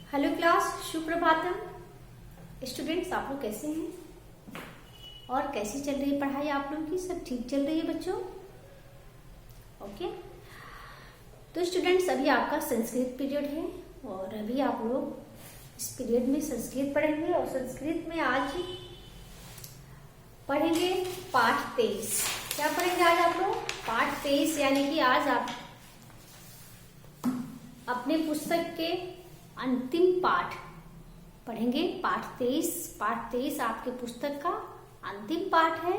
Hello class, Suprabhatam. Students, आप लोग कैसे हैं और कैसी चल रही है पढ़ाई आप लोगों की? सब ठीक चल रही है बच्चों? ओके। तो स्टूडेंट्स, अभी आपका संस्कृत पीरियड है और अभी आप लोग इस पीरियड में संस्कृत पढ़ेंगे और संस्कृत में आज पढ़ेंगे पाठ 23। क्या पढ़ेंगे आज आप लोग? पाठ 23, यानी कि आज आप अपने पुस्तक के अंतिम पाठ पढ़ेंगे। पाठ 23 आपके पुस्तक का अंतिम पाठ है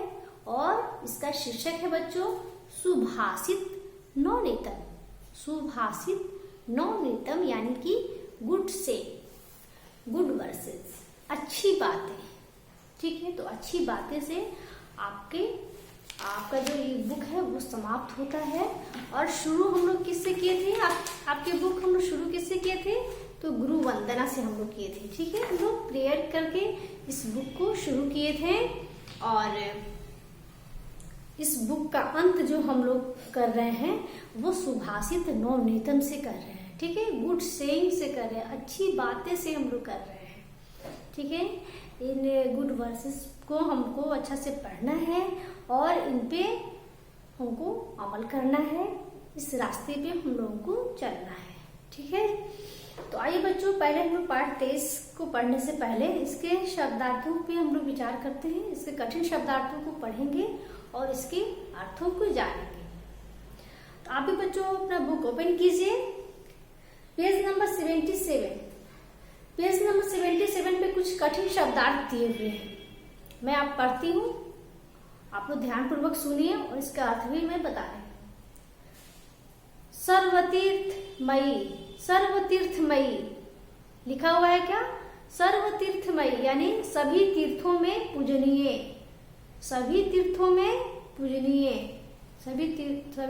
और इसका शीर्षक है बच्चों सुभाषित नवनीतम। सुभाषित नवनीतम यानी कि गुड से, गुड वर्सेस, अच्छी बातें। ठीक है, तो अच्छी बातें से आपका जो ये बुक है वो समाप्त होता है। और शुरू हम लोग किससे किए थे? आपके बुक हम लोग शुरू किससे किए थे? तो गुरु वंदना से हम लोग किए थे। ठीक है, हम लोग प्रेयर करके इस बुक को शुरू किए थे और इस बुक का अंत जो हम लोग कर रहे हैं वो सुभाषित नवनीतम से कर रहे हैं। ठीक है, गुड सेइंग से कर रहे हैं, अच्छी बातें से हम लोग कर रहे हैं। ठीक है, इन गुड वर्सेस को हमको अच्छा से पढ़ना है और इन पे हमको अमल करना है। इस रास्ते पे हम लोगों को चलना है। ठीक है, तो आइए बच्चों, पहले हम लोग पाठ 23 को पढ़ने से पहले इसके शब्दार्थों पे हम लोग विचार करते हैं। इसके कठिन शब्दार्थों को पढ़ेंगे और इसके अर्थों को जानेंगे। तो आप भी बच्चों अपना बुक ओपन कीजिए, पेज नंबर 77। पेज नंबर 77 पे कुछ कठिन शब्दार्थ दिए हुए हैं। मैं आप पढ़ती हूँ, आप लोग ध्यानपूर्वक सुनिए और इसका अर्थ भी मैं बता रही हूँ। सर्वतीर्थमयी, सर्वतीर्थमयी लिखा हुआ है क्या? सर्वतीर्थमयी यानी सभी तीर्थों में पूजनीय, सभी तीर्थों में पूजनीय, सभी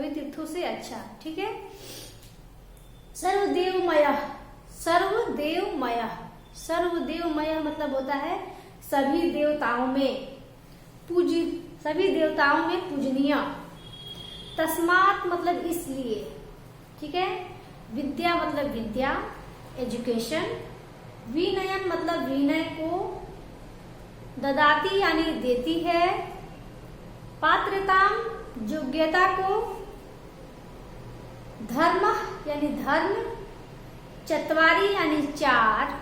तीर्थों से अच्छा। ठीक है, सर्वदेवमय, सर्वदेवमय, सर्वदेवमय मतलब होता है सभी देवताओं में पूजित, सभी देवताओं में पूजनीय। तस्मात् मतलब इसलिए। ठीक है, विद्या मतलब विद्या, एजुकेशन। विनयन मतलब विनय को, ददाती यानी देती है, पात्रताम योग्यता को, धर्म यानी धर्म, चत्वारी यानी चार,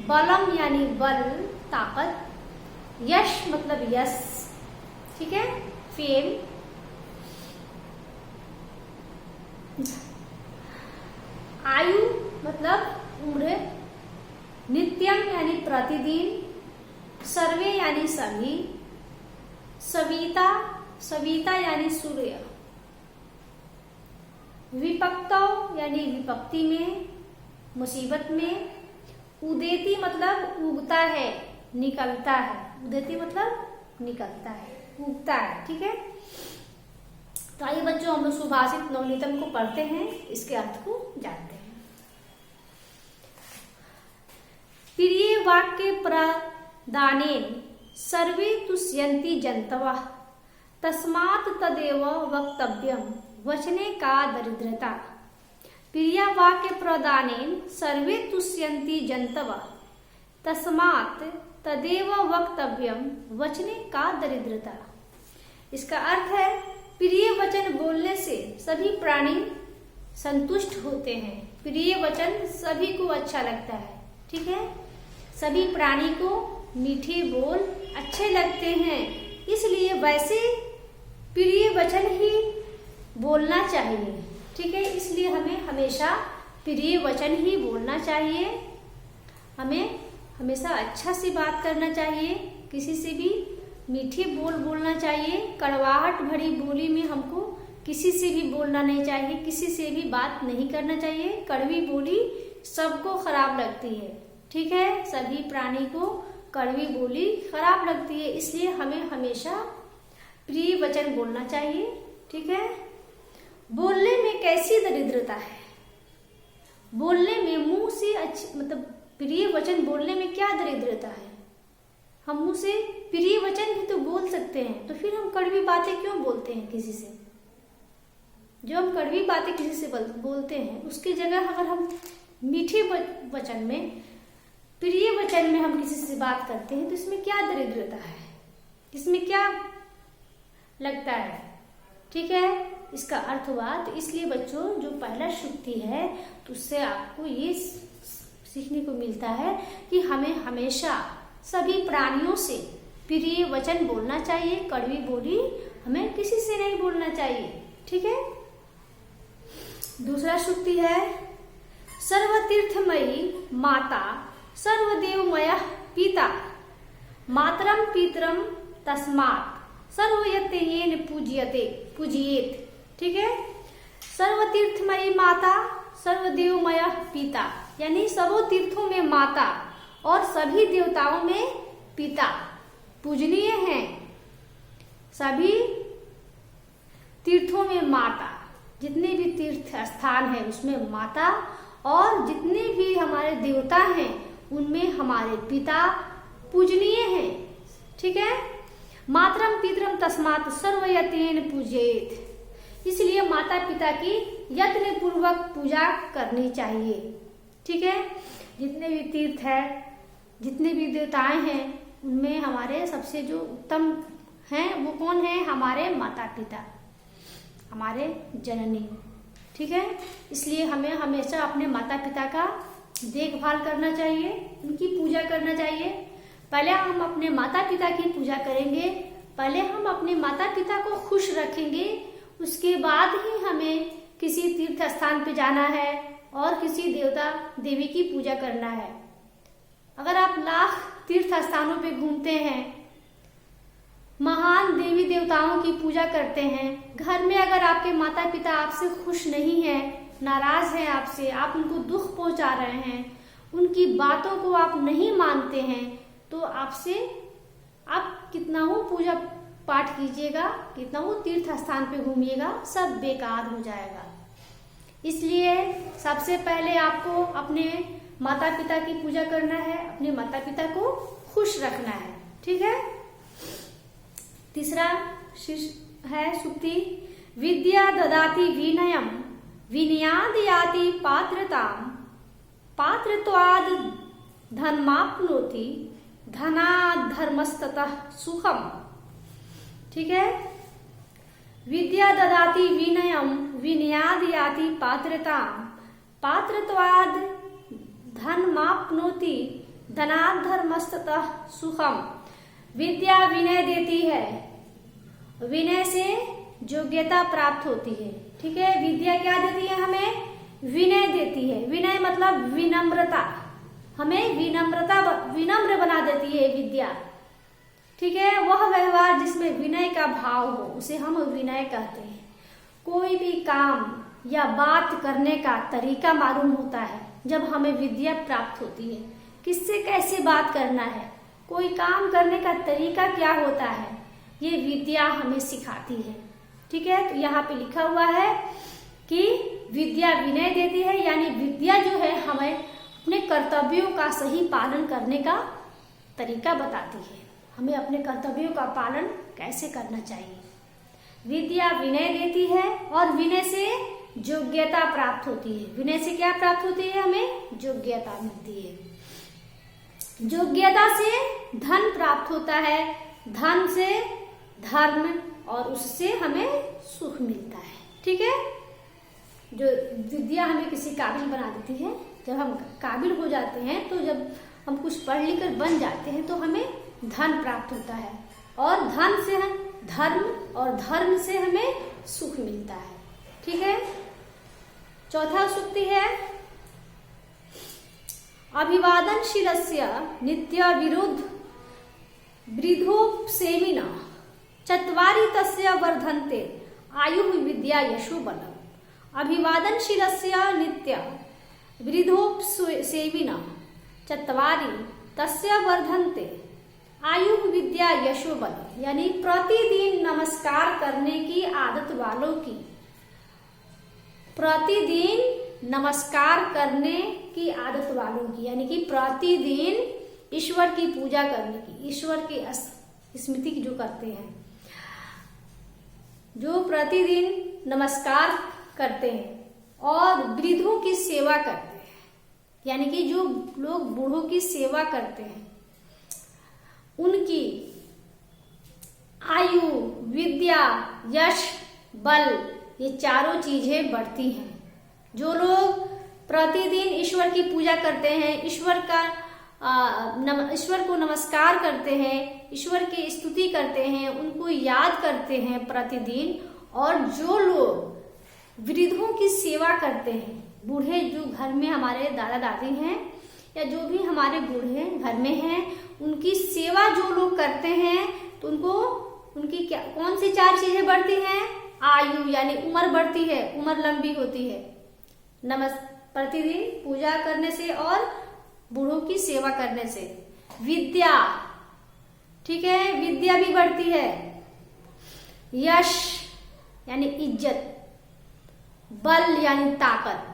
बलम यानी बल, ताकत, यश मतलब यश। ठीक है, फेम। आयु मतलब उम्र, नित्यम यानी प्रतिदिन, सर्वे यानी सभी, सविता, सविता यानी सूर्य, विपक्तो यानी विपत्ति में, मुसीबत में, उदेति मतलब उगता है, निकलता है। उदेति मतलब निकलता है, उगता है। ठीक है, तो आइए बच्चों हम लोग सुभाषित नवनीतम को पढ़ते हैं, इसके अर्थ को जानते हैं। प्रिय वाक्य प्रदानेन सर्वे तुष्यन्ति जन्तवः, तस्मात् तदेव वक्तव्यम वचने का दरिद्रता। प्रिय वाक्य प्रदानेन सर्वे तुष्यन्ति जन्तवः, तस्मात् तदेव वक्तव्यम वचने का दरिद्रता। इसका अर्थ है प्रिय वचन बोलने से सभी प्राणी संतुष्ट होते हैं। प्रिय वचन सभी को अच्छा लगता है। ठीक है, सभी प्राणी को मीठे बोल अच्छे लगते हैं, इसलिए वैसे प्रिय वचन ही बोलना चाहिए। ठीक है, इसलिए हमें हमेशा प्रिय वचन ही बोलना चाहिए। हमें हमेशा अच्छा से बात करना चाहिए, किसी से भी मीठे बोल बोलना चाहिए। कड़वाहट भरी बोली में हमको किसी से भी बोलना नहीं चाहिए, किसी से भी बात नहीं करना चाहिए। कड़वी बोली सबको खराब लगती है। ठीक है, सभी प्राणी को कड़वी बोली खराब लगती है, इसलिए हमें हमेशा प्रिय वचन बोलना चाहिए। ठीक है, बोलने में कैसी दरिद्रता है? बोलने में मुंह से मतलब प्रिय वचन बोलने में क्या दरिद्रता है? हम मुंह से प्रिय वचन भी तो बोल सकते हैं, तो फिर हम कड़वी बातें क्यों बोलते हैं किसी से? जो हम कड़वी बातें किसी से बोलते हैं उसकी जगह अगर हम मीठे वचन में प्रिय वचन में हम किसी से बात करते हैं तो इसमें क्या दरिद्रता है, इसमें क्या लगता है, ठीक है। इसका अर्थ हुआ, तो इसलिए बच्चों जो पहला सूक्ति है तो उससे आपको ये सीखने को मिलता है कि हमें हमेशा सभी प्राणियों से प्रिय वचन बोलना चाहिए, कड़वी बोली हमें किसी से नहीं बोलना चाहिए, ठीक है। दूसरा सूक्ति है, सर्वतीर्थमयी माता सर्वदेवमय पिता मातरम पितरम तस्मात् सर्वयतेन पूजियेत, ठीक है। सर्वतीर्थमयी माता सर्वदेवमय पिता, यानी सर्व तीर्थों में माता और सभी देवताओं में पिता पूजनीय हैं। सभी तीर्थों में माता, जितने भी तीर्थ स्थान है उसमें माता, और जितने भी हमारे देवता हैं उनमें हमारे पिता पूजनीय हैं, ठीक है। मातरम पितरम तस्मात् सर्वयतेन पूजयेत, इसलिए माता पिता की यत्न पूर्वक पूजा करनी चाहिए, ठीक है। जितने भी तीर्थ है, जितने भी देवताएं हैं उनमें हमारे सबसे जो उत्तम हैं वो कौन है, हमारे माता पिता, हमारे जननी, ठीक है। इसलिए हमें हमेशा अपने माता पिता का देखभाल करना चाहिए, उनकी पूजा करना चाहिए। पहले हम अपने माता पिता की पूजा करेंगे, पहले हम अपने माता पिता को खुश रखेंगे, उसके बाद ही हमें किसी तीर्थ स्थान पे जाना है और किसी देवता देवी की पूजा करना है। अगर आप लाख तीर्थ स्थानों पे घूमते हैं, महान देवी देवताओं की पूजा करते हैं, घर में अगर आपके माता पिता आपसे खुश नहीं है, नाराज हैं आपसे, आप उनको दुख पहुंचा रहे हैं, उनकी बातों को आप नहीं मानते हैं, तो आपसे आप कितना हो पूजा पाठ कीजिएगा, कितना हो तीर्थ स्थान पे घूमिएगा, सब बेकार हो जाएगा। इसलिए सबसे पहले आपको अपने माता पिता की पूजा करना है, अपने माता पिता को खुश रखना है, ठीक है। तीसरा है सूक्ति, विद्या ददाति विनयम विनयाद याति पात्रताम पात्रत्वाद धर्माप्नोति धनाद धर्मस्ततः सुखम, ठीक है। विद्या ददाति विनयम विनयाद याति पात्रताम पात्रत्वाद धर्माप्नोति धनाद धर्मस्ततः सुखम। विद्या विनय देती है, विनय से योग्यता प्राप्त होती है, ठीक है। विद्या क्या देती है, हमें विनय देती है। विनय मतलब विनम्रता, हमें विनम्र बना देती है विद्या, ठीक है। वह व्यवहार जिसमें विनय का भाव हो उसे हम विनय कहते हैं। कोई भी काम या बात करने का तरीका मालूम होता है जब हमें विद्या प्राप्त होती है, किससे कैसे बात करना है, कोई काम करने का तरीका क्या होता है, ये विद्या हमें सिखाती है, ठीक है। तो यहाँ पे लिखा हुआ है कि विद्या विनय देती है, यानी विद्या जो है हमें अपने कर्तव्यों का सही पालन करने का तरीका बताती है, हमें अपने कर्तव्यों का पालन कैसे करना चाहिए। विद्या विनय देती है और विनय से योग्यता प्राप्त होती है। विनय से क्या प्राप्त होती है, हमें योग्यता मिलती है। योग्यता से धन प्राप्त होता है, धन से धर्म, और उससे हमें सुख मिलता है, ठीक है। जो विद्या हमें किसी काबिल बना देती है, जब हम काबिल हो जाते हैं, तो जब हम कुछ पढ़ लिख कर बन जाते हैं तो हमें धन प्राप्त होता है, और धन से हम धर्म, और धर्म से हमें सुख मिलता है, ठीक है। चौथा सूक्ति है, अभिवादनशीलस्य नित्य विरुद्ध वृद्धोपसेविन चत्वारि तस्य वर्धन्ते आयुः विद्या यशो बलम्। अभिवादनशीलस्य नित्य वृद्धोपसेविन चत्वारि तस्य वर्धन्ते आयुः विद्या यशो बलम्, यानी प्रतिदिन नमस्कार करने की आदत वालों की, प्रतिदिन नमस्कार करने की आदत वालों की, यानी कि प्रतिदिन ईश्वर की पूजा करने की, ईश्वर की स्मृति जो करते हैं, जो प्रतिदिन नमस्कार करते हैं और वृद्धों की सेवा करते हैं, यानी कि जो लोग बूढ़ों की सेवा करते हैं उनकी आयु, विद्या, यश, बल, ये चारों चीजें बढ़ती हैं। जो लोग प्रतिदिन ईश्वर की पूजा करते हैं, ईश्वर को नमस्कार करते हैं, ईश्वर की स्तुति करते हैं, उनको याद करते हैं प्रतिदिन, और जो लोग वृद्धों की सेवा करते हैं, बूढ़े जो घर में हमारे दादा दादी हैं या जो भी हमारे बूढ़े घर में हैं, उनकी सेवा जो लोग करते हैं तो उनकी क्या कौन सी 4 चीजें बढ़ती हैं? आयु यानी उम्र बढ़ती है, उम्र लंबी होती है प्रतिदिन पूजा करने से और बूढ़ों की सेवा करने से। विद्या, ठीक है, विद्या भी बढ़ती है। यश यानी इज्जत, बल यानी ताकत,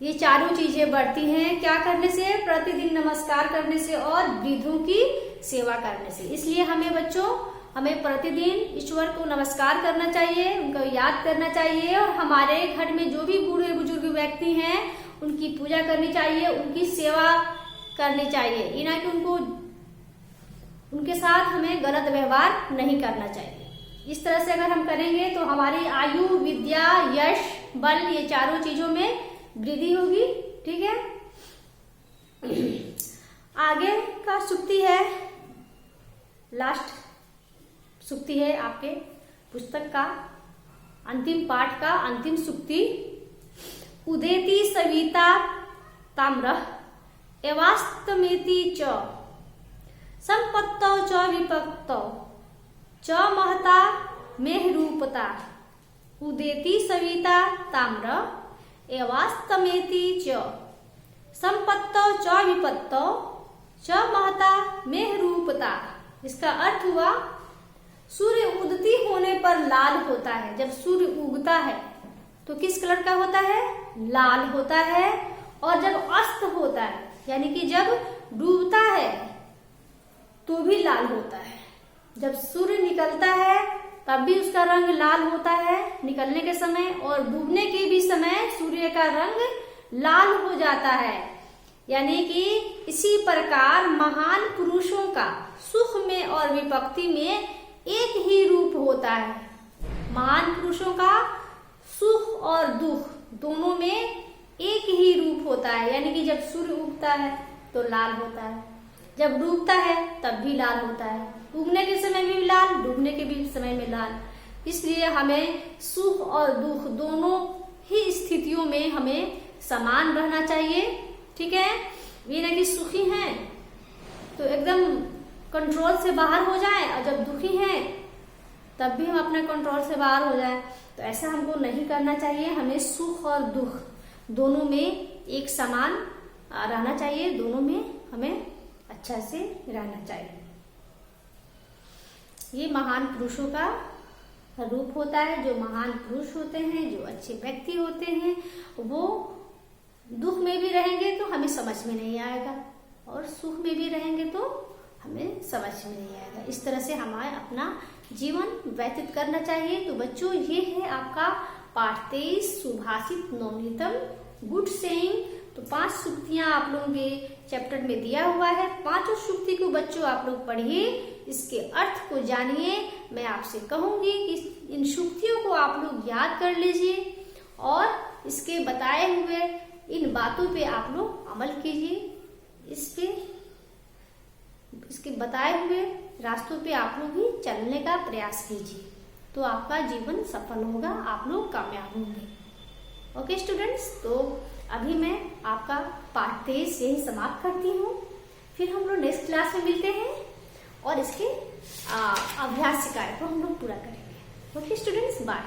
ये चारों चीजें बढ़ती हैं क्या करने से? प्रतिदिन नमस्कार करने से और वृद्धों की सेवा करने से। इसलिए हमें प्रतिदिन ईश्वर को नमस्कार करना चाहिए, उनको याद करना चाहिए, और हमारे घर में जो भी बूढ़े बुजुर्ग व्यक्ति हैं उनकी पूजा करनी चाहिए, उनकी सेवा करनी चाहिए। ये ना कि उनके साथ हमें गलत व्यवहार नहीं करना चाहिए। इस तरह से अगर हम करेंगे तो हमारी आयु, विद्या, यश, बल, ये चारों चीजों में वृद्धि होगी। ठीक है, आगे का सूक्ति है, लास्ट सूक्ति है आपके पुस्तक का अंतिम पाठ का अंतिम सूक्ति। उदेति सविता ताम्रः एवास्तमेति च संपत्तौ च विपत्तौ च महता मेहरूपता। उदेति सविता ताम्रः एवास्तमेति च संपत्तौ च विपत्तौ च महता मेहरूपता। इसका अर्थ हुआ, सूर्य उदती होने पर लाल होता है। जब सूर्य उगता है तो किस कलर का होता है? लाल होता है। और जब अस्त होता है यानी कि जब डूबता है तो भी लाल होता है। जब सूर्य निकलता है तब भी उसका रंग लाल होता है निकलने के समय, और डूबने के भी समय सूर्य का रंग लाल हो जाता है। यानी कि इसी प्रकार महान पुरुषों का सुख में और विपत्ति में एक ही रूप होता है। महान पुरुषों का सुख और दुख दोनों में एक ही रूप होता है। यानी कि जब सूर्य उगता है तो लाल होता है, जब डूबता है तब भी लाल होता है, उगने के समय में भी लाल, डूबने के भी समय में लाल। इसलिए हमें सुख और दुख दोनों ही स्थितियों में हमें समान रहना चाहिए। ठीक है, ये नहीं कि सुखी हैं तो एकदम कंट्रोल से बाहर हो जाए, और जब दुखी हैं तब भी हम अपने कंट्रोल से बाहर हो जाए, तो ऐसा हमको नहीं करना चाहिए। हमें सुख और दुख दोनों में एक समान रहना चाहिए, दोनों में हमें अच्छा से रहना चाहिए। ये महान पुरुषों का रूप होता है। जो महान पुरुष होते हैं, जो अच्छे व्यक्ति होते हैं, वो दुख में भी रहेंगे तो हमें समझ में नहीं आएगा, और सुख में भी रहेंगे तो हमें समझ में नहीं आएगा। इस तरह से हमें अपना जीवन व्यतीत करना चाहिए। तो बच्चों, ये है आपका पाठ 23 सुभाषित नवनीतम गुड सेइंग। तो 5 सूक्तियां आप लोगों के चैप्टर में दिया हुआ है। 5 सूक्ति को बच्चों आप लोग पढ़िए, इसके अर्थ को जानिए। मैं आपसे कहूंगी कि इन सूक्तियों को आप लोग याद कर लीजिए और इसके बताए हुए इन बातों पे आप लोग अमल कीजिए। इसके बताए हुए रास्तों पे आप लोग भी चलने का प्रयास कीजिए, तो आपका जीवन सफल होगा, आप लोग कामयाब होंगे। ओके स्टूडेंट्स, तो अभी मैं आपका पाठ 23 यही समाप्त करती हूँ। फिर हम लोग नेक्स्ट क्लास में मिलते हैं और इसके अभ्यास कार्य को हम लोग पूरा करेंगे। Okay students, bye.